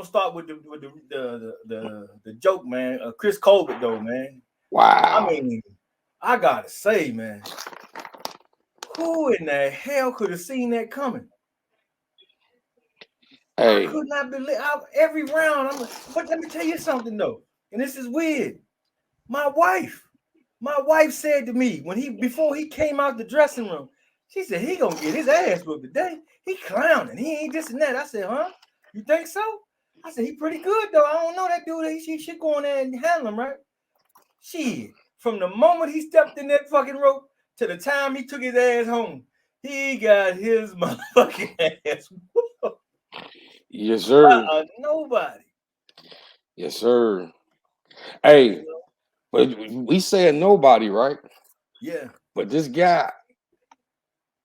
gonna start with the joke, man. Chris Colbert, though, man. I Wow. mean, I gotta say, man, who in the hell could have seen that coming? I Hey, could not believe every round. But let me tell you something though, and this is weird. My wife, my wife said to me before he came out the dressing room, she said he gonna get his ass whooped today. He clowning. He ain't this and that. I said, huh? You think so? I said he pretty good though. I don't know that dude. He should go in there and handle him, right? Shit. From the moment he stepped in that fucking rope to the time he took his ass home, he got his motherfucking ass whooped yes, sir. by nobody. Yes, sir. You Hey, know? but we said nobody, right? Yeah. But this guy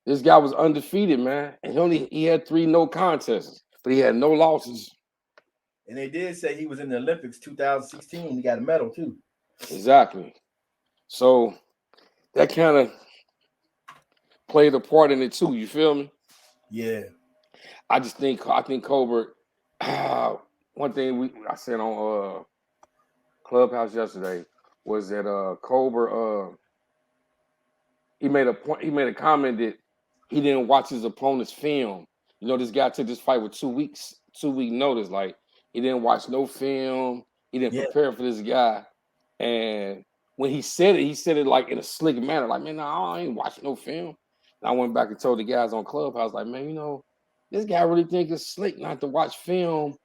was undefeated, man, and he had 3 no contests, but he had no losses. And they did say he was in the Olympics 2016. He got a medal too. Exactly. So that kind of played a part in it too. You feel me? Yeah. I think Colbert. One thing I said on Clubhouse yesterday was that Colbert he made a point. He made a comment that he didn't watch his opponent's film. You know, this guy took this fight with 2 week notice. Like he didn't watch no film. He didn't Yeah. prepare for this guy. And when he said it like in a slick manner. Like, man, no, I ain't watching no film. And I went back and told the guys on Clubhouse, like, man, this guy really think it's slick not to watch film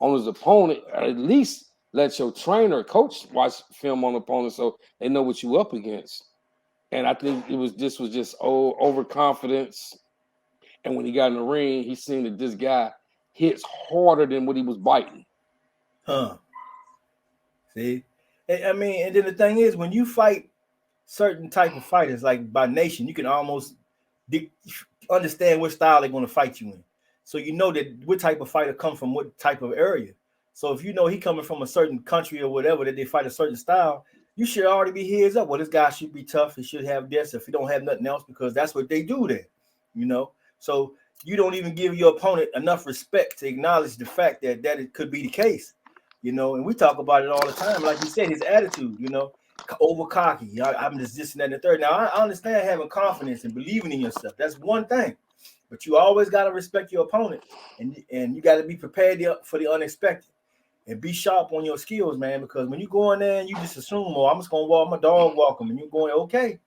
on his opponent, or at least let your trainer, coach, watch film on the opponent so they know what you up against. And I think this was just overconfidence. And when he got in the ring, he seen that this guy hits harder than what he was biting. Huh. See? I mean, and then the thing is, when you fight certain type of fighters, like by nation, you can almost understand what style they're going to fight you in. So you know that what type of fighter come from what type of area. So if you know he coming from a certain country or whatever that they fight a certain style, you should already be heads up. Well, this guy should be tough. He should have this if he don't have nothing else because that's what they do there. You know. So you don't even give your opponent enough respect to acknowledge the fact that it could be the case. You know, and we talk about it all the time. Like you said, his attitude. You know, over cocky. I'm just this and that and the third. Now I understand having confidence and believing in yourself. That's one thing, but you always got to respect your opponent, and you got to be prepared for the unexpected, and be sharp on your skills, man. Because when you go in there and you just assume, oh, I'm just gonna walk my dog, walk him, and you're going okay.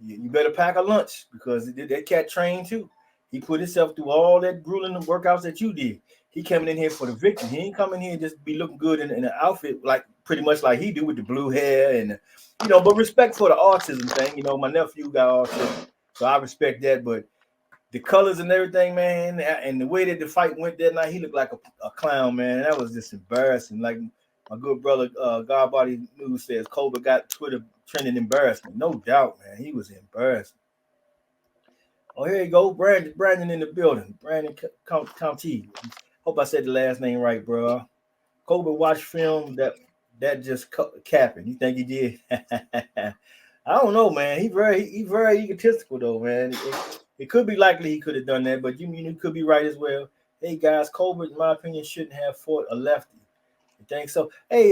You better pack a lunch because that cat trained too. He put himself through all that grueling workouts that you did. He coming in here for the victory. He ain't coming here just be looking good in an outfit like pretty much like he do with the blue hair and but respect for the autism thing. My nephew got autism, so I respect that. But the colors and everything, man, and the way that the fight went that night, he looked like a clown, man. That was just embarrassing. Like my good brother, Godbody News says, Colbert got Twitter trending embarrassment. No doubt, man. He was embarrassed. Oh, here you go, Brandon in the building. Brandon County. Hope I said the last name right, bro. Colbert watched film that just capping. You think he did? I don't know, man. He very egotistical though, man. It could be likely he could have done that, but you could be right as well. Hey guys, Colbert, in my opinion, shouldn't have fought a lefty. You think so? Hey,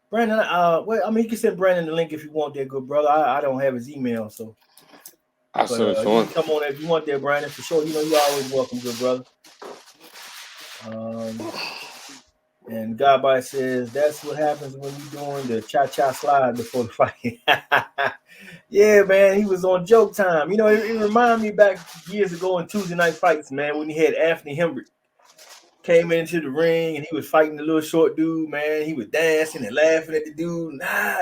Brandon, well, I mean, you can send Brandon the link if you want there, good brother. I don't have his email, so I but said you to can him. come on if you want there, Brandon, for sure. You're always welcome, good brother. Um, and Godby says that's what happens when you're doing the cha-cha slide before the fight. Yeah, man, he was on Joke Time. It reminded me back years ago in Tuesday Night Fights, man, when he had Anthony Hembrick came into the ring and he was fighting the little short dude, man. He was dancing and laughing at the dude,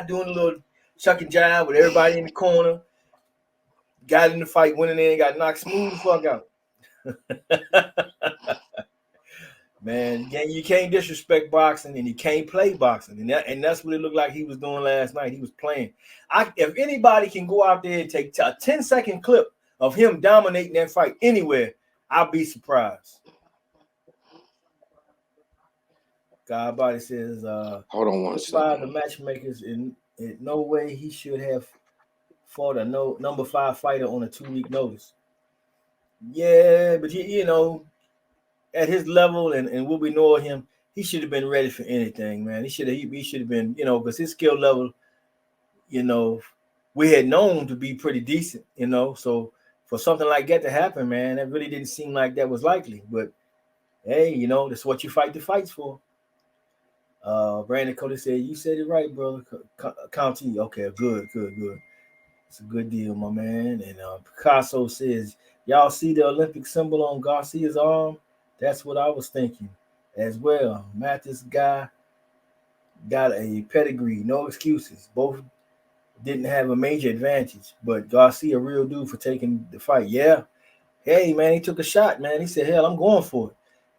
doing a little chuck and jive with everybody in the corner. Got in the fight, went in there and got knocked smooth the fuck out. Man, you can't disrespect boxing and you can't play boxing. And that's what it looked like he was doing last night. He was playing. If anybody can go out there and take a 10-second clip of him dominating that fight anywhere, I'll be surprised. Godbody says, Hold on one second. the matchmakers in no way he should have fought a number 5 fighter on a 2-week notice. Yeah, but at his level and what we know of him, he should have been ready for anything, man. He should have been, because his skill level, we had known to be pretty decent, So for something like that to happen, man, that really didn't seem like that was likely. But hey, that's what you fight the fights for. Brandon Cody said, "You said it right, brother. County, okay, good. It's a good deal, my man." And Picasso says, "Y'all see the Olympic symbol on Garcia's arm? That's what I was thinking as well. Mathis guy got a pedigree, no excuses. Both didn't have a major advantage, but Garcia, real dude for taking the fight. Yeah, hey man, he took a shot, man. He said, hell, I'm going for it.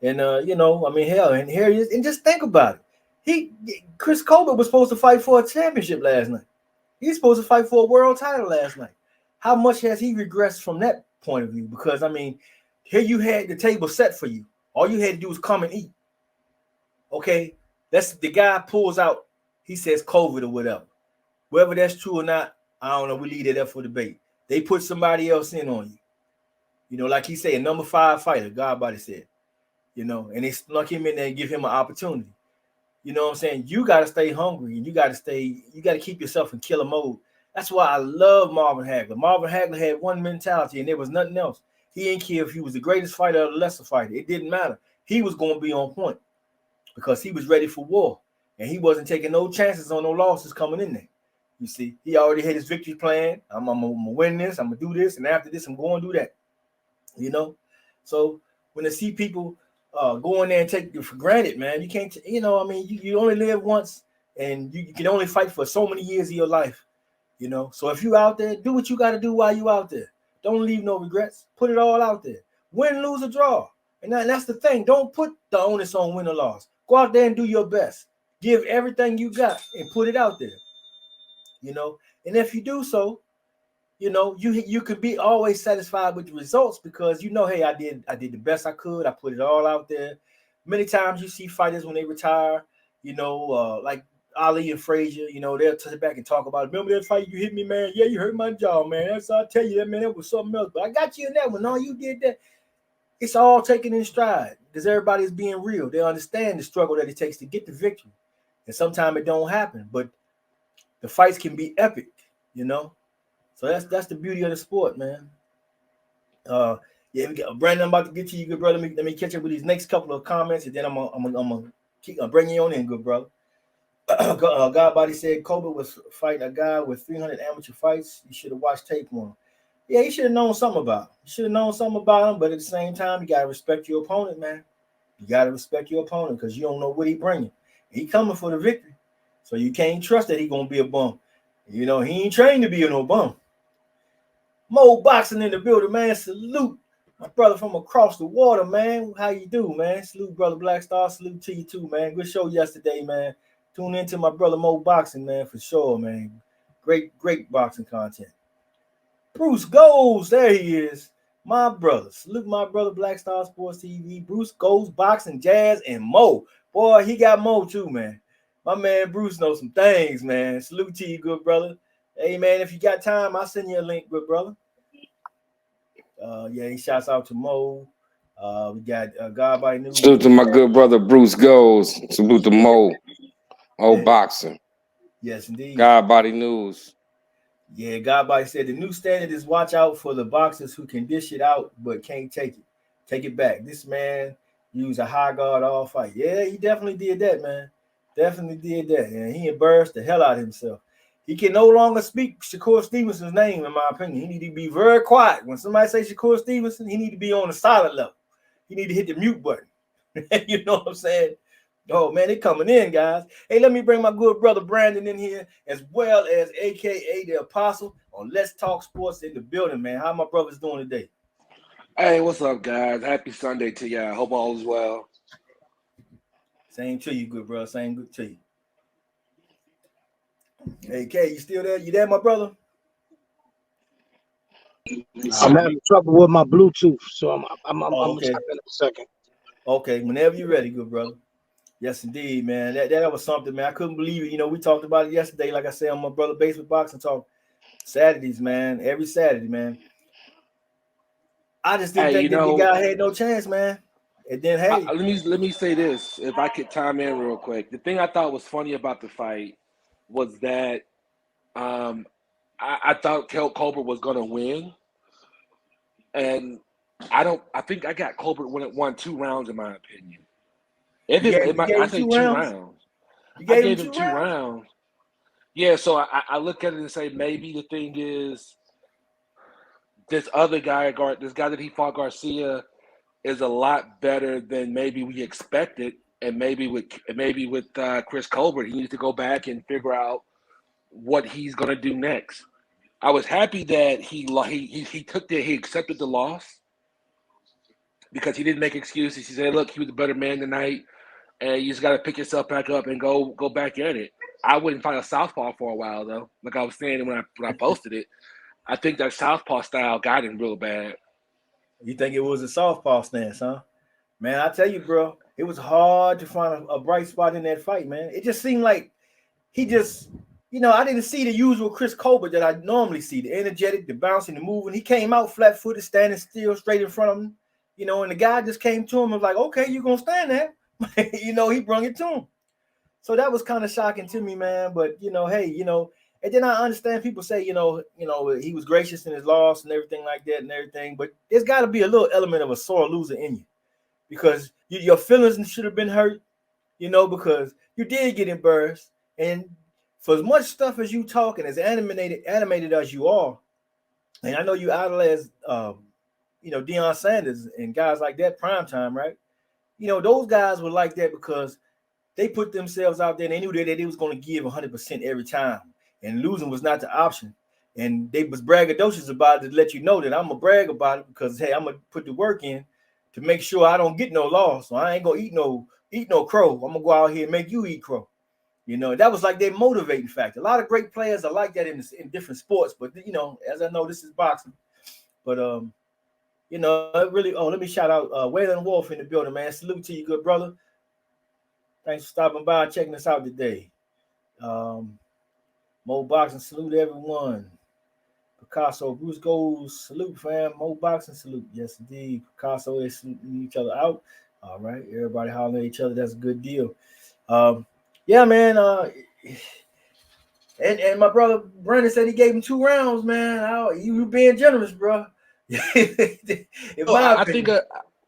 And hell, and here he is. And just think about it. Chris Colbert was supposed to fight for a championship last night. He's supposed to fight for a world title last night. How much has he regressed from that point of view? Because here you had the table set for you. All you had to do was come and eat. Okay, that's the guy pulls out. He says COVID or whatever. Whether that's true or not, I don't know. We leave it up for debate. They put somebody else in on you. Like he said, number 5 fighter, Godbody said, and they snuck him in there and give him an opportunity. You know what I'm saying? You got to stay hungry and you got to keep yourself in killer mode. That's why I love Marvin Hagler. Marvin Hagler had one mentality and there was nothing else. He didn't care if he was the greatest fighter or the lesser fighter. It didn't matter. He was going to be on point because he was ready for war and he wasn't taking no chances on no losses coming in there. You see, he already had his victory plan. I'm going to win this. I'm going to do this. And after this, I'm going to do that. So when I see people go in there and take it for granted, man, you can't, you only live once and you can only fight for so many years of your life, So if you out there, do what you got to do while you out there. Don't leave no regrets. Put it all out there. Win, lose, or draw. And that's the thing. Don't put the onus on win or loss. Go out there and do your best. Give everything you got and put it out there, And if you do so, you could be always satisfied with the results because hey, I did the best I could. I put it all out there. Many times you see fighters when they retire, like Ali and Frazier, they'll sit back and talk about it. Remember that fight you hit me, man? Yeah, you hurt my jaw, man. That's all I tell you that, man. That was something else. But I got you in that one. No, you did that. It's all taken in stride because everybody's being real. They understand the struggle that it takes to get the victory. And sometimes it don't happen, but the fights can be epic, So that's the beauty of the sport, man. Brandon, I'm about to get to you, good brother. Let me catch up with these next couple of comments, and then I'm gonna bring you on in, good brother. Godbody said Colbert was fighting a guy with 300 amateur fights. You should have watched tape on him. Yeah, you should have known something about him. You should have known something about him, but at the same time, you gotta respect your opponent, man. You gotta respect your opponent because you don't know what he bringing. He coming for the victory, so you can't trust that he gonna be a bum. He ain't trained to be no bum. Mo Boxing in the building, man. Salute my brother from across the water, man. How you do, man? Salute, brother Black Star. Salute to you too, man. Good show yesterday, man. Tune into my brother Mo Boxing, man, for sure, man. Great boxing content. Bruce Goes, there he is. My brother. Salute my brother Black Star Sports TV. Bruce Goes Boxing, Jazz, and Mo. Boy, he got Mo too, man. My man Bruce knows some things, man. Salute to you, good brother. Hey, man, if you got time, I'll send you a link, good brother. He shouts out to Mo. We got Godbody News. Salute to my good brother Bruce Goes. Salute to Mo. Boxing. Yes, indeed. Godbody News. Yeah, Godbody said the new standard is watch out for the boxers who can dish it out but can't take it. Take it back. This man used a high guard all fight. Yeah, he definitely did that, man. Definitely did that. And he embarrassed the hell out of himself. He can no longer speak Shakur Stevenson's name, in my opinion. He need to be very quiet. When somebody says Shakur Stevenson, he need to be on the silent level. He need to hit the mute button. You know what I'm saying? Oh, man, they coming in, guys. Hey, let me bring my good brother Brandon in here, as well as a.k.a. the Apostle on Let's Talk Sports in the building, man. How my brothers doing today? Hey, what's up, guys? Happy Sunday to y'all. Hope all is well. Same to you, good brother. Same good to you. Hey, Kay, you still there? You there, my brother? I'm having trouble with my Bluetooth, so I'm okay. in a second. Okay, whenever you're ready, good brother. Yes, indeed, man. That was something, man. I couldn't believe it. We talked about it yesterday, like I said, on my brother Basement Boxing Talk Saturdays, man. Every Saturday, man. I just didn't think that the guy had no chance, man. And then hey, let me say this, if I could chime in real quick. The thing I thought was funny about the fight was that um, I thought Colbert was going to win, and I think I got Colbert when it won 2 rounds in my opinion. you gave I him say 2 two rounds. rounds. You I gave him gave him two two rounds. rounds. Yeah, so I look at it and say maybe the thing is this other guy, this guy that he fought, Garcia, is a lot better than maybe we expected, and maybe with Chris Colbert, he needs to go back and figure out what he's gonna do next. I was happy that he accepted the loss because he didn't make excuses. He said, "Look, he was a better man tonight, and you just got to pick yourself back up and go back at it." I wouldn't fight a southpaw for a while though. Like I was saying when I posted it, I think that southpaw style got him real bad. You think it was a softball stance, huh? Man, I tell you, bro, it was hard to find a bright spot in that fight, man. It just seemed like he just, I didn't see the usual Chris Colbert that I normally see, the energetic, the bouncing, the moving. He came out flat-footed, standing still straight in front of him, and the guy just came to him and was like, okay, you're going to stand there. He brung it to him. So that was kind of shocking to me, man. But, hey, and then I understand people say, he was gracious in his loss and everything like that and everything. But there's got to be a little element of a sore loser in you because your feelings should have been hurt, because you did get embarrassed. And for as much stuff as you talk and as animated as you are, and I know you idolize, Deion Sanders and guys like that, primetime, right? Those guys were like that because they put themselves out there and they knew that they was going to give 100% every time. And losing was not the option. And they was braggadocious about it to let you know that I'm going to brag about it because, hey, I'm going to put the work in to make sure I don't get no loss. So I ain't going to eat no crow. I'm going to go out here and make you eat crow. That was like their motivating factor. A lot of great players are like that in different sports. But, as I know, this is boxing. But, really, let me shout out Waylon Wolf in the building, man. Salute to you, good brother. Thanks for stopping by and checking us out today. Mo Boxing, salute everyone. Picasso, Bruce Goes, salute, fam. Mo Boxing, salute. Yes, indeed. Picasso is saluting each other out. All right. Everybody hollering at each other. That's a good deal. Yeah, man. And my brother Brandon said he gave him 2 rounds, man. You being generous, bro.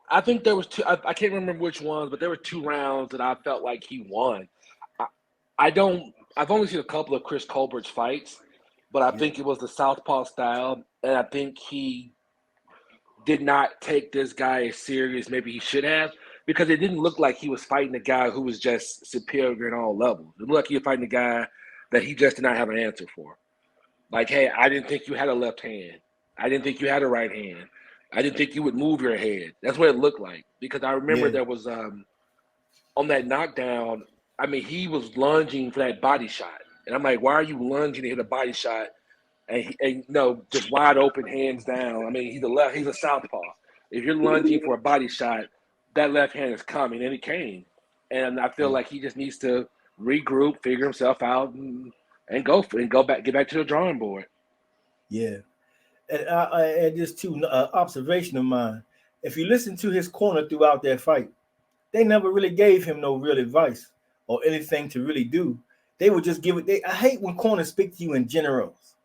I think there was two. I can't remember which ones, but there were 2 rounds that I felt like he won. I've only seen a couple of Chris Colbert's fights, but I think it was the southpaw style, and I think he did not take this guy as serious maybe he should have because it didn't look like he was fighting a guy who was just superior in all levels. It looked like he was fighting a guy that he just did not have an answer for. Like, hey, I didn't think you had a left hand. I didn't think you had a right hand. I didn't think you would move your head. That's what it looked like. Because I remember there was on that knockdown, I mean, he was lunging for that body shot. And I'm like, why are you lunging to hit a body shot? And just wide open, hands down. I mean, he's a southpaw. If you're lunging for a body shot, that left hand is coming, and it came. And I feel like he just needs to regroup, figure himself out, and get back to the drawing board. Yeah. And just observation of mine. If you listen to his corner throughout that fight, they never really gave him no real advice or anything to really do. They would just give it. I hate when corners speak to you in generals.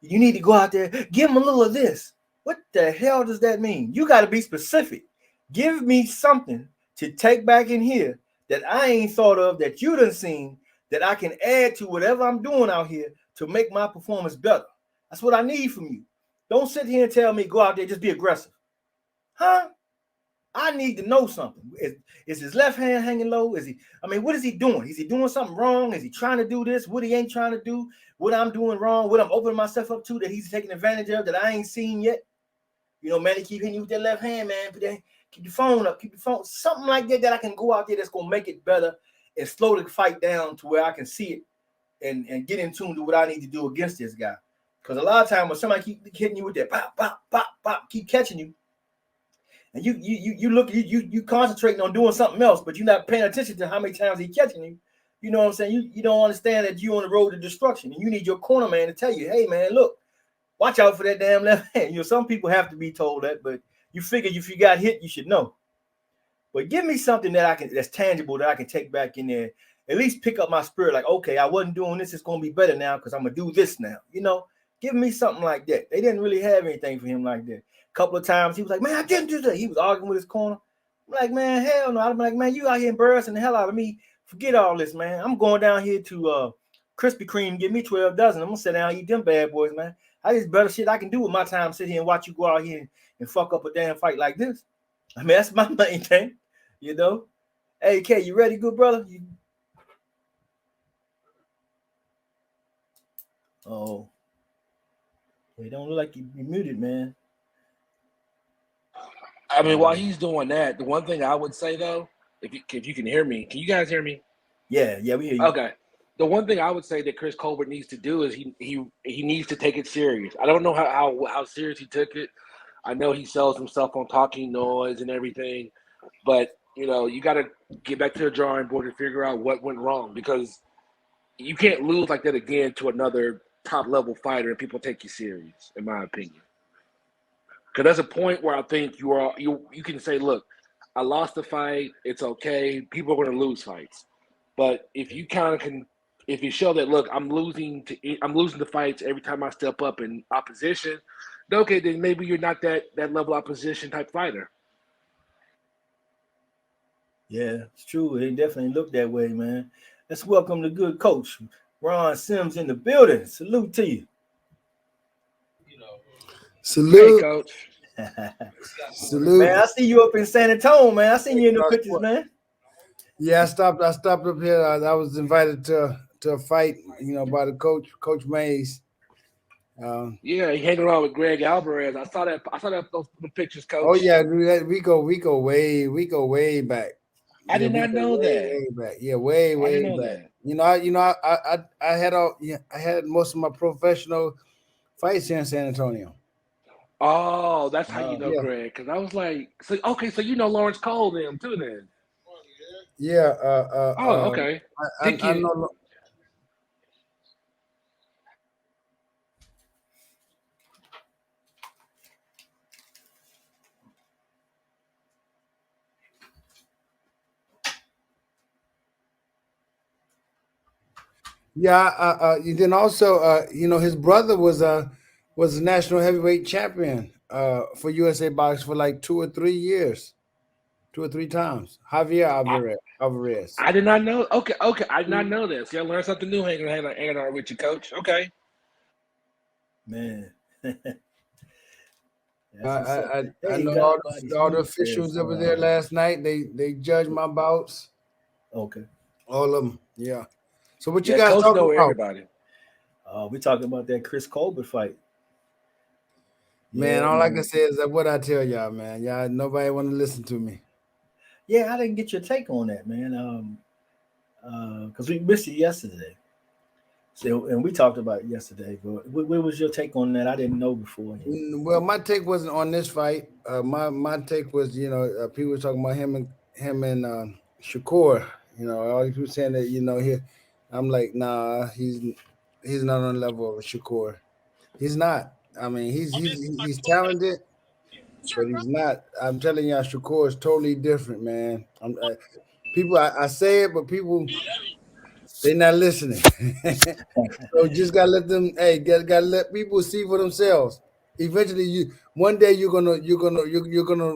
You need to go out there, give him a little of this. What the hell does that mean? You got to be specific. Give me something to take back in here that I ain't thought of, that you done seen, that I can add to whatever I'm doing out here to make my performance better. That's what I need from you. Don't sit here and tell me go out there, just be aggressive. Huh? I need to know something. Is his left hand hanging low? What is he doing? Is he doing something wrong? Is he trying to do this? What he ain't trying to do? What I'm doing wrong? What I'm opening myself up to that he's taking advantage of that I ain't seen yet? Man, he keep hitting you with that left hand, man. But then keep your phone up. Keep your phone. Something like that I can go out there that's going to make it better and slow the fight down to where I can see it and get in tune to what I need to do against this guy. Because a lot of times when somebody keep hitting you with that pop, pop, pop, pop, keep catching you, and you concentrating on doing something else, but you're not paying attention to how many times he's catching you. You know what I'm saying? You don't understand that you're on the road to destruction, and you need your corner man to tell you, hey man, look, watch out for that damn left hand. Some people have to be told that, but you figure if you got hit, you should know. But give me something that's tangible that I can take back in there. At least pick up my spirit. Like, okay, I wasn't doing this. It's gonna be better now because I'm gonna do this now. Give me something like that. They didn't really have anything for him like that. A couple of times he was like, man, I didn't do that. He was arguing with his corner. I'm like, man, hell no. I'm like, man, you out here embarrassing the hell out of me. Forget all this, man. I'm going down here to Krispy Kreme, get me 12 dozen. I'm gonna sit down and eat them bad boys, man. I just better shit I can do with my time. Sit here and watch you go out here and fuck up a damn fight like this. I mean, that's my main thing, Hey, K, you ready, good brother? Oh, it don't look like you muted, man. I mean, while he's doing that, the one thing I would say though, if you can hear me, can you guys hear me? Yeah, we hear you. Okay. The one thing I would say that Chris Colbert needs to do is he needs to take it serious. I don't know how serious he took it. I know he sells himself on talking noise and everything, but you got to get back to the drawing board and figure out what went wrong, because you can't lose like that again to another top level fighter and people take you serious, in my opinion. Because there's a point where I think you can say, look, I lost the fight, it's okay. People are going to lose fights, but if you if you show that, look, I'm losing the fights every time I step up in opposition, okay, then maybe you're not that level opposition type fighter. Yeah, it's true. It definitely look that way, man. Let's welcome the good coach, Ron Sims, in the building. Salute to you. Salute. Hey, coach. Salute. Man, I see you up in San Antonio, man. I seen you in the pictures, man. Yeah, I stopped up here. I was invited to a fight, by the Coach Mays. Yeah, he hanging around with Greg Alvarez. I saw those pictures, coach. Oh yeah, we go way back. I did not know that. Way back. Yeah, way back. That. I had most of my professional fights here in San Antonio. Oh, that's how you know yeah. Greg. Because I was like, so you know Lawrence Cole then too then. Yeah. Okay. I know. Yeah. Then also, his brother was a national heavyweight champion for USA Box for like 2 or 3 years, 2 or 3 times. Javier Alvarez. I did not know. Okay. I did not know this. You learn something new hanging out with you, coach. Okay. Man. I know all the officials that were there last night. They judged my bouts. Okay. All of them. Yeah. So what you guys coach talking know about? Everybody. We're talking about that Chris Colbert fight. Man, all I can say is that what I tell y'all, man. Y'all, nobody want to listen to me. Yeah, I didn't get your take on that, man. Because we missed it yesterday. So, and we talked about it yesterday. But what was your take on that? I didn't know before. Well, my take wasn't on this fight. My take was, people were talking about him and Shakur. All these people saying that, here. I'm like, nah, he's not on the level of Shakur. He's not. I mean, he's talented, but he's not. I'm telling y'all, Shakur is totally different, man. I say it, but people, they're not listening. So just gotta let them. Hey, gotta let people see for themselves. Eventually, one day you're gonna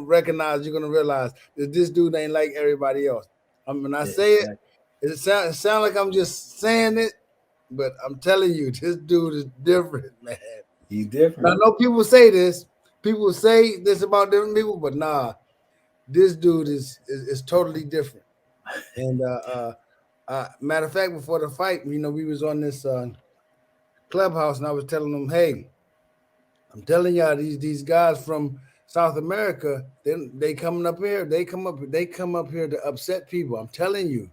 recognize, you're gonna realize that this dude ain't like everybody else. When I say it sound like I'm just saying it, but I'm telling you, this dude is different, man. He's different. I know people say this. People say this about different people, but nah, this dude is totally different. And matter of fact, before the fight, we was on this clubhouse, and I was telling them, hey, I'm telling y'all, these guys from South America, they coming up here. They come up here to upset people. I'm telling you,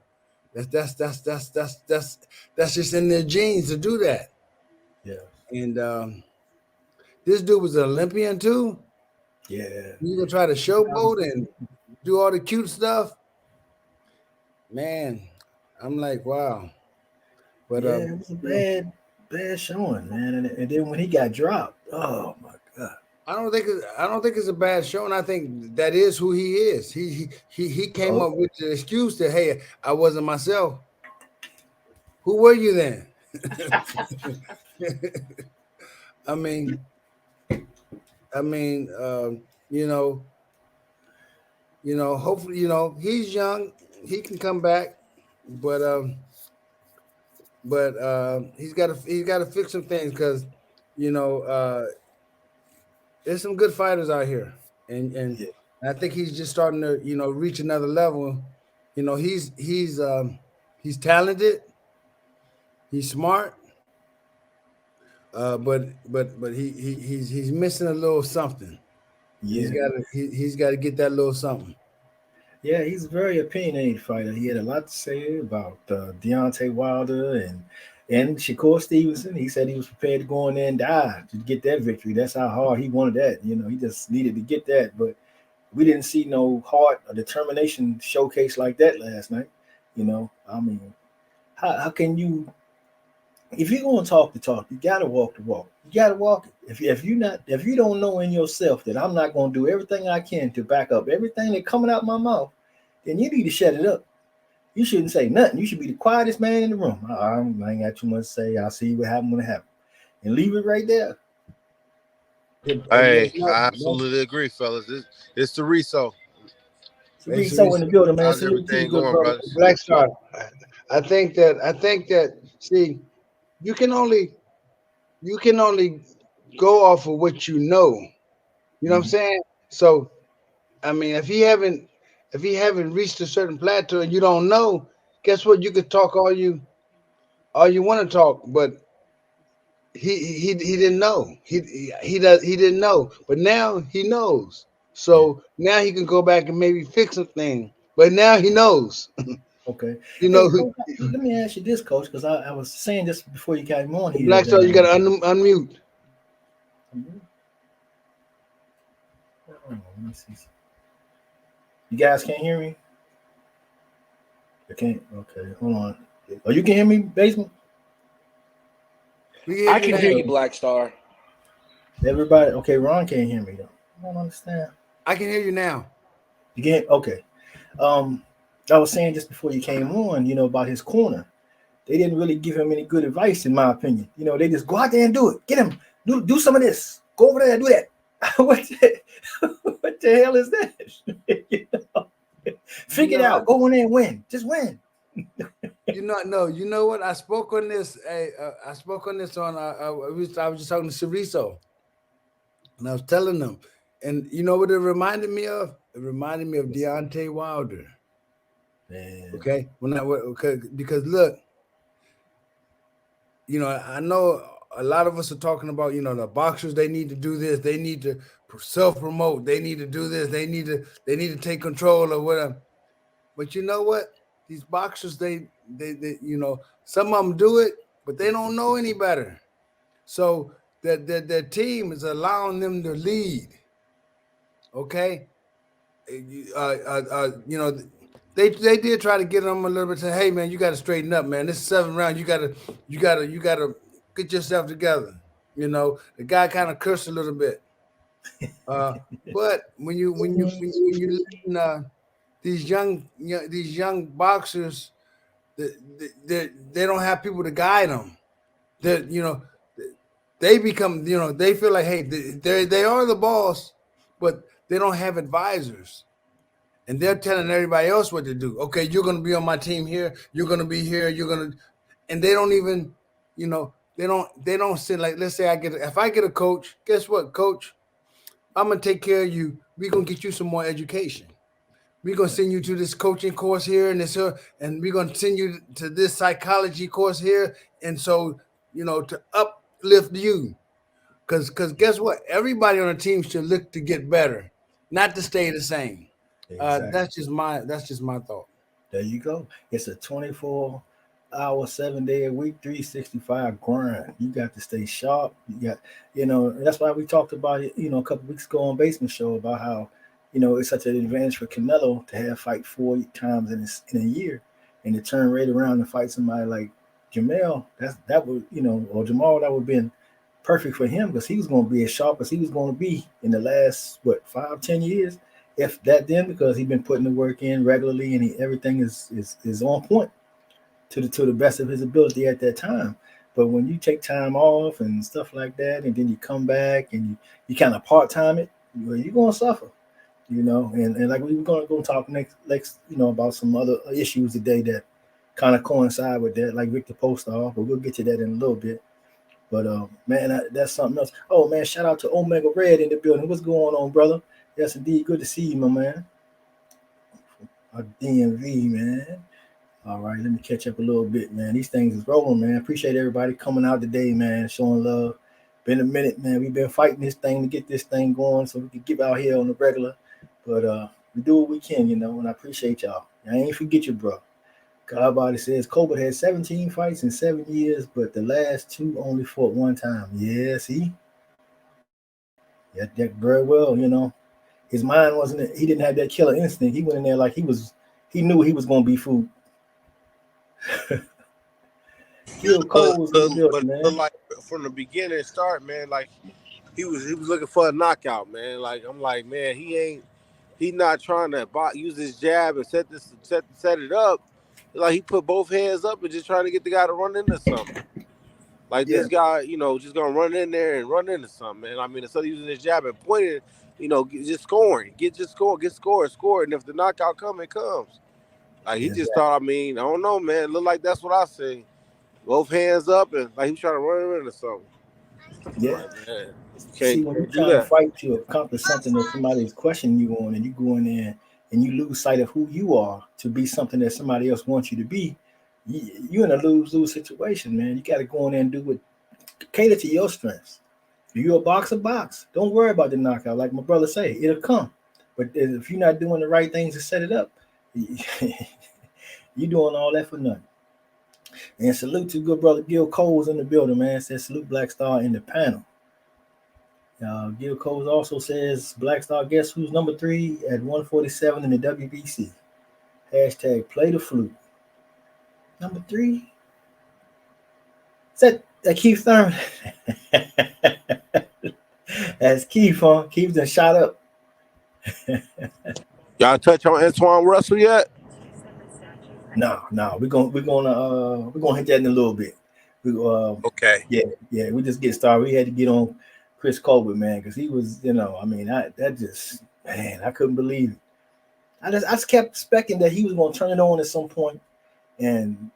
that's just in their genes to do that. Yeah. And this dude was an Olympian too. Yeah. You gonna try to showboat and do all the cute stuff, man. I'm like, wow. But yeah, it was a bad showing, man. And then when he got dropped, oh my God. I don't think it's a bad show, and I think that is who he is. He came up with the excuse that, hey, I wasn't myself. Who were you then? I mean, hopefully, he's young, he can come back, but he's got to fix some things because, there's some good fighters out here, and I think he's just starting to reach another level. He's talented, he's smart, but he's missing a little something. Yeah. He's got to get that little something. Yeah, he's a very opinionated fighter. He had a lot to say about Deontay Wilder and Shakur Stevenson. He said he was prepared to go in there and die to get that victory. That's how hard he wanted that. He just needed to get that. But we didn't see no heart or determination showcase like that last night. I mean, how can you? If you're gonna talk the talk, you gotta walk the walk. You gotta walk it. If you don't know in yourself that I'm not gonna do everything I can to back up everything that's coming out my mouth, then you need to shut it up. You shouldn't say nothing. You should be the quietest man in the room. I ain't got too much to say. I'll see what happens when it happens, and leave it right there. Hey, I absolutely agree, fellas. It's Teresa. Teresa in the building, man. How's everything going, brother? Black Star. I think that. See, you can only go off of what you know. You know what I'm saying? So, I mean, if he haven't reached a certain plateau and you don't know, guess what? You could talk all you want to talk, but he didn't know. He didn't know, but now he knows. So now he can go back and maybe fix some thing. But now he knows. Okay. Hey, Coach, let me ask you this, Coach, because I was saying this before you came on here. Black Star, you got to unmute. Let me see. You guys can't hear me? I can't. Okay, hold on. Oh, you can hear me, Basement? I can hear you, Black Star. Everybody, okay. Ron can't hear me though. I don't understand. I can hear you now. You can? Okay. I was saying just before you came on, about his corner. They didn't really give him any good advice, in my opinion. They just go out there and do it. Get him. Do some of this. Go over there and do that. What the hell is that? Figure it out. Go in there and win. Just win. You know what? I spoke on this. I spoke on this on. I was just talking to Chorizo, and I was telling them, and you know what it reminded me of? It reminded me of Deontay Wilder. Man. Okay, because look, I know a lot of us are talking about, the boxers. They need to do this. They need to self-promote. They need to do this. They need to take control or whatever. But you know what? These boxers, they some of them do it, but they don't know any better. So their team is allowing them to lead. Okay, They did try to get him a little bit. Say, hey man, you got to straighten up, man. This is 7th round. You gotta get yourself together. The guy kind of cursed a little bit. But when you listen, these young boxers, they don't have people to guide them. They become, they feel like, hey, they are the boss, but they don't have advisors. And they're telling everybody else what to do. Okay, you're going to be on my team here. You're going to be here. And they don't even, they don't say, like, let's say if I get a coach, guess what, coach? I'm going to take care of you. We're going to get you some more education. We're going to send you to this coaching course here and this here, and we're going to send you to this psychology course here. And so, to uplift you. Because guess what? Everybody on the team should look to get better, not to stay the same. Exactly. That's just my thought. There you go. It's a 24-hour, 7-day-a-week, 365 grind. You got to stay sharp. You got, that's why we talked about it, a couple of weeks ago on Basement Show about how, it's such an advantage for Canelo to have fight 4 times in a year and to turn right around and fight somebody like Jamel. That would, or Jamal, that would have been perfect for him because he was going to be as sharp as he was going to be in the last 5-10 years, if that then, because he's been putting the work in regularly and everything is on point to the best of his ability at that time. But when you take time off and stuff like that, and then you come back and you kind of part time it, you're going to suffer. And like we were going to talk next, about some other issues today that kind of coincide with that, like Victor Posthoff, but we'll get to that in a little bit. But man, that's something else. Oh man, shout out to Omega Red in the building. What's going on, brother? Yes, indeed. Good to see you, my man. Our DMV, man. All right, let me catch up a little bit, man. These things is rolling, man. Appreciate everybody coming out today, man, showing love. Been a minute, man. We've been fighting this thing to get this thing going so we can get out here on the regular. But we do what we can, and I appreciate y'all. I ain't forget you, bro. Godbody says Colbert had 17 fights in 7 years, but the last 2 only fought 1 time. Yeah, see? Yeah, that very well, His mind wasn't, he didn't have that killer instinct. He went in there like he knew he was going to be food. Gil Cole was in the building, man. Like from the beginning start, man, like he was looking for a knockout, man. Like I'm like, man, he not trying to use his jab and set it up. Like he put both hands up and just trying to get the guy to run into something. Like this guy, just gonna run in there and run into something, man. I mean, instead of using his jab and pointing, just scoring, get score, and if the knockout comes, it comes. Like he just thought, I don't know, man. It looked like that's what I see. Both hands up and like he's trying to run into something. Yeah. Like, man, see, when you're trying to fight to accomplish something that somebody's questioning you on, and you go in there and you lose sight of who you are to be something that somebody else wants you to be, you're in a lose-lose situation, man. You got to go in there and do what cater to your strengths. If you're a boxer, box. Don't worry about the knockout. Like my brother say, it'll come. But if you're not doing the right things to set it up, you're doing all that for nothing. And salute to good brother Gil Cole's in the building, man. Says salute Black Star in the panel. Gil Coles also says Black Star, guess who's number 3 at 147 in the WBC? Hashtag play the flute. Number 3? Is that Keith Thurman? That's Keith, huh? Keith done shot up. Y'all touch on Antoine Russell yet? No. We're gonna hit that in a little bit. Okay. Yeah. We just get started. We had to get on Chris Colbert, man, because he was, I couldn't believe it. I just kept expecting that he was gonna turn it on at some point, and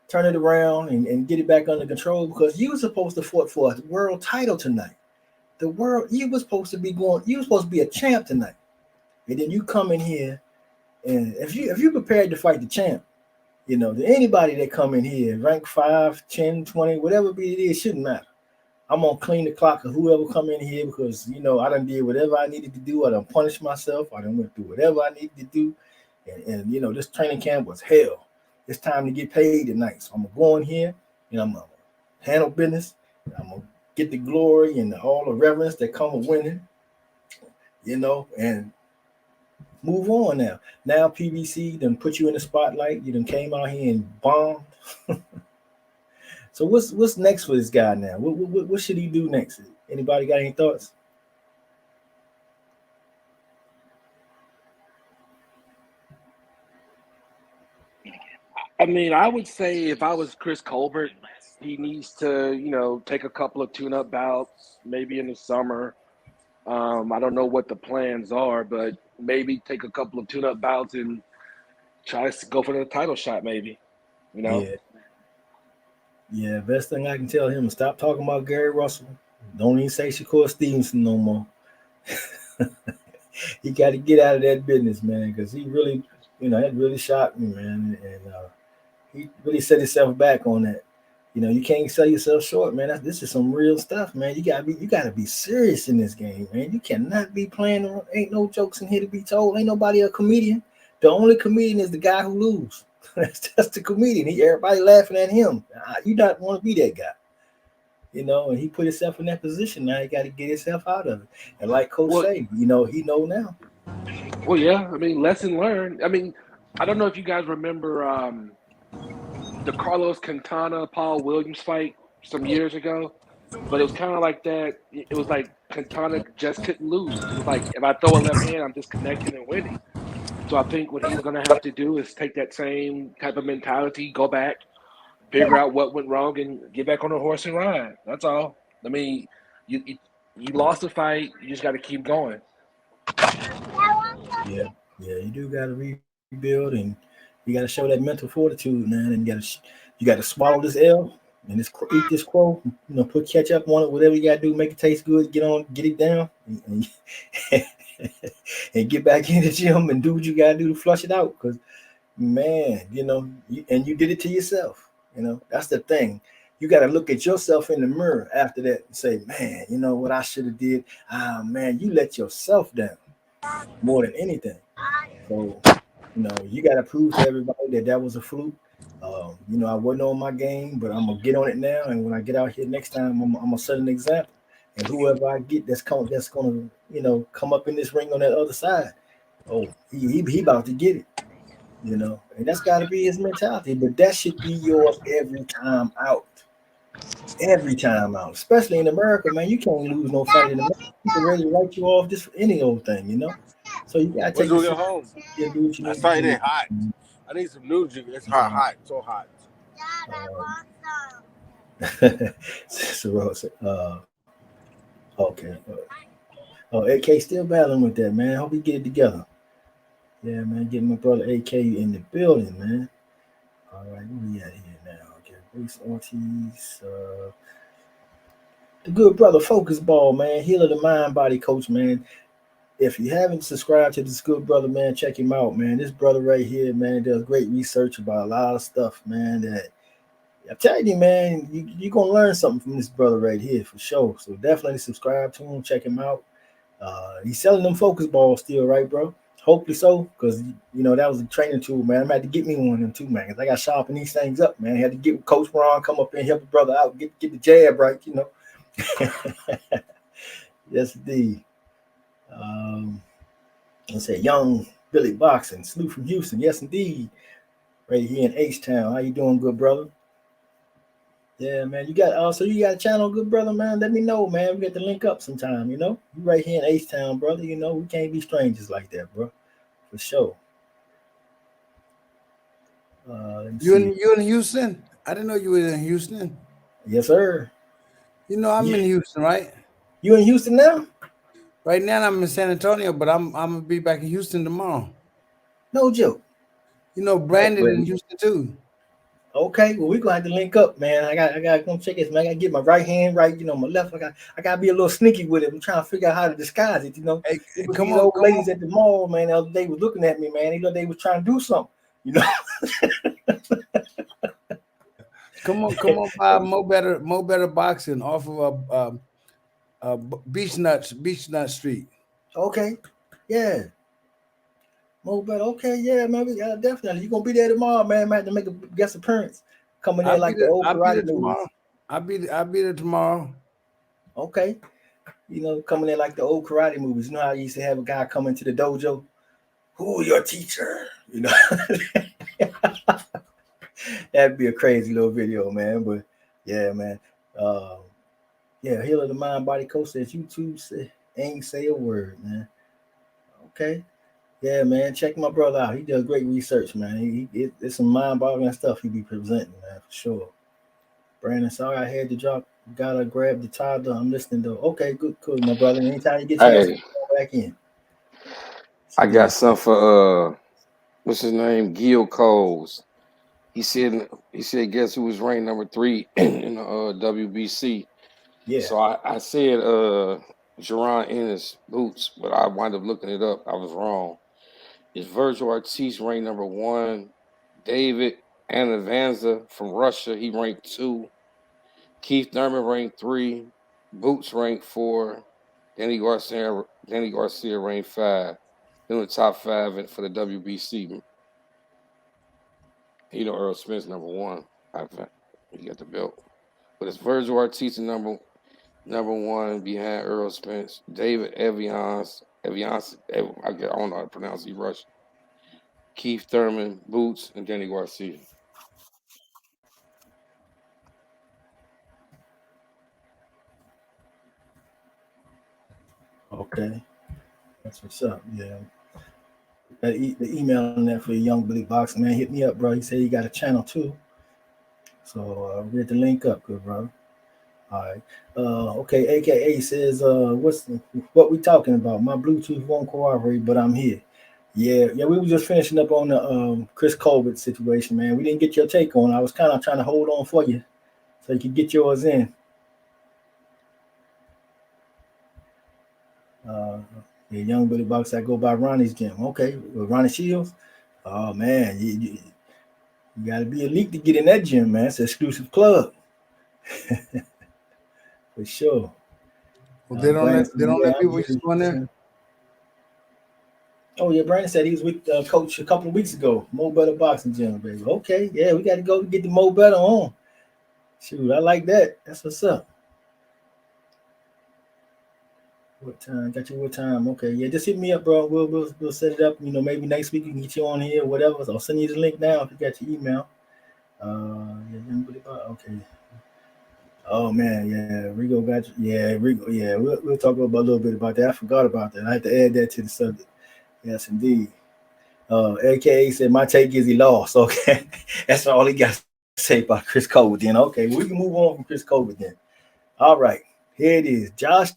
turn it around and get it back under control, because you were supposed to fight for a world title tonight. You were supposed to be a champ tonight, and then you come in here. And if you prepared to fight the champ, anybody that come in here, rank 5, 10, 20, whatever it is, shouldn't matter. I'm gonna clean the clock of whoever come in here, because I done did whatever I needed to do. I done punished myself. I done went through whatever I needed to do. And this training camp was hell. It's time to get paid tonight. So I'm gonna go in here and I'm gonna handle business. I'm gonna get the glory and all the reverence that come with winning. And move on now. Now PBC done put you in the spotlight. You done came out here and bombed. So what's next for this guy now? What should he do next? Anybody got any thoughts? I would say if I was Chris Colbert, he needs to, take a couple of tune-up bouts, maybe in the summer. I don't know what the plans are, but maybe take a couple of tune-up bouts and try to go for the title shot, maybe. Yeah, best thing I can tell him is stop talking about Gary Russell. Don't even say Shakur Stevenson no more. He got to get out of that business, man, because he really, that really shocked me, man. And he really set himself back on that. You can't sell yourself short, man. This is some real stuff, man. You gotta be serious in this game, man. You cannot be playing around. Ain't no jokes in here to be told. Ain't nobody a comedian. The only comedian is the guy who loses. That's the comedian. Everybody laughing at him. You don't want to be that guy. And he put himself in that position. Now he got to get himself out of it. And like Coach say, he know now. Well, yeah. Lesson learned. I don't know if you guys remember the Carlos Quintana Paul Williams fight some years ago. but it was kind of like that. It was like Quintana just couldn't lose. It was like if I throw a left hand, I'm just connecting and winning. So I think what he's going to have to do is take that same type of mentality, go back, figure out what went wrong, and get back on the horse and ride. That's all. I mean, you lost the fight. You just got to keep going. Yeah, yeah, you do got to rebuild, and you got to show that mental fortitude, man. And you got to swallow this L and eat this crow. Put ketchup on it, whatever you got to do, make it taste good. Get it down, and get back in the gym and do what you got to do to flush it out. Because man, and you did it to yourself. That's the thing. You got to look at yourself in the mirror after that and say, man, you know what I should have did. Ah, man, you let yourself down more than anything. So, you got to prove to everybody that was a fluke. I wasn't on my game, but I'm gonna get on it now. And when I get out here next time, I'm gonna set an example. And whoever I get that's gonna come up in this ring on that other side. Oh, he about to get it. And that's got to be his mentality. But that should be yours every time out. Every time out, especially in America, man. You can't lose no fight in America. You can ready to write you off just for any old thing. So you gotta When's take we the get home? and do what you need to Outside it do. hot. I need some new juice. It's hot, hot, so hot. So, okay. Oh, AK still battling with that, man. Hope he get it together. Yeah, man. Getting my brother AK in the building, man. All right, where we at here now? Okay, Bruce Ortiz. The good brother Focus Ball, man. Healer the mind body coach, man. If you haven't subscribed to this good brother, man, check him out, man. This brother right here, man, does great research about a lot of stuff, man. That I'm telling you, man, you're gonna learn something from this brother right here for sure. So definitely subscribe to him, check him out. He's selling them focus balls still, right, bro? Hopefully so, because that was a training tool, man. I'm had to get me one of them too, man. Cause I got sharpen these things up, man. I had to get Coach Ron come up and help the brother out, get the jab right. Yes, indeed. Um, let's say young Billy Boxing, Slew from Houston. Yes, indeed. Right here in H Town. How you doing, good brother? Yeah, man. You got a channel, good brother, man. Let me know, man. We got to link up sometime, You right here in H Town, brother. We can't be strangers like that, bro. For sure. Let me see. You in Houston? I didn't know you were in Houston. Yes, sir. I'm in Yeah. Houston, right? You in Houston now? Right now I'm in San Antonio, but I'm gonna be back in Houston tomorrow. No joke. Brandon Well, in Houston too. okay, well we gonna have to link up, man. I gotta come check this, man. I gotta get my right hand right, my left. I gotta be a little sneaky with it. I'm trying to figure out how to disguise it. Hey, It was come these on, old come on, ladies at the mall, man. The other day was looking at me, man. They looked they was trying to do something, you know. come on by Mo Better Boxing off of Beach Nut Street. Okay, yeah, more better. Okay, yeah, man. Definitely. You gonna be there tomorrow, man. I might have to make a guest appearance. Coming there like the old I'll be karate there movies. tomorrow. I'll be there tomorrow. Okay, coming there like the old karate movies. You know how you used to have a guy come into the dojo. Who your teacher? That'd be a crazy little video, man. But yeah, man. Uh, yeah, Healer the Mind Body Coach says YouTube ain't say a word, man. Okay. Yeah, man. Check my brother out. He does great research, man. It's some mind-boggling stuff he be presenting, man, for sure. Brandon, sorry I had to drop. Gotta grab the toddler. I'm listening to. Okay, good, cool, my brother. Anytime you get a chance, Hey, come back in. I got some for what's his name? Gil Coles. He said guess who was ranked number 3 in the WBC. Yeah. So I said Jerron Ennis Boots, but I wound up looking it up. I was wrong. Is Virgil Ortiz ranked number 1? David Anavanza from Russia, he ranked 2. Keith Thurman ranked 3. Boots ranked 4. Danny Garcia ranked 5. In the top 5 for the WBC. Earl Smith's number 1. He got the belt. But it's Virgil Ortiz number 1 behind Earl Spence. David Eviance, I don't know how to pronounce it, Russian. Keith Thurman, Boots, and Danny Garcia. Okay, that's what's up. Yeah, the email on there for your young Billy Boxer, man. Hit me up, bro. He said he got a channel too. So we had to link up, good brother. All right. Okay, AKA says, what we talking about? My Bluetooth won't cooperate, but I'm here. Yeah, we were just finishing up on the Chris Colbert situation, man. We didn't get your take on it. I was kind of trying to hold on for you so you could get yours in. The young Billy Box that go by Ronnie's gym. Okay, with Ronnie Shields. Oh man, you got to be elite to get in that gym, man. It's an exclusive club for sure. Well, they don't let I'm people just go in there. Oh yeah, Brandon said he was with Coach a couple of weeks ago. Mo Better Boxing Gym, baby. Okay, yeah, we got to go get the Mo Better on. Shoot, I like that. That's what's up. What time? Got you what time? Okay, yeah, just hit me up, bro. We'll set it up. You know, maybe next week we can get you on here, or whatever. I'll send you the link now if you got your email. Yeah, okay. Oh man, yeah, Rigo got you. Yeah, Rigo. Yeah, we'll talk about a little bit about that. I forgot about that. I had to add that to the subject. Yes, indeed. AKA said my take is he lost. Okay, that's all he got to say about Chris Colbert. Then okay, we can move on from Chris Colbert then. All right, here it is, Josh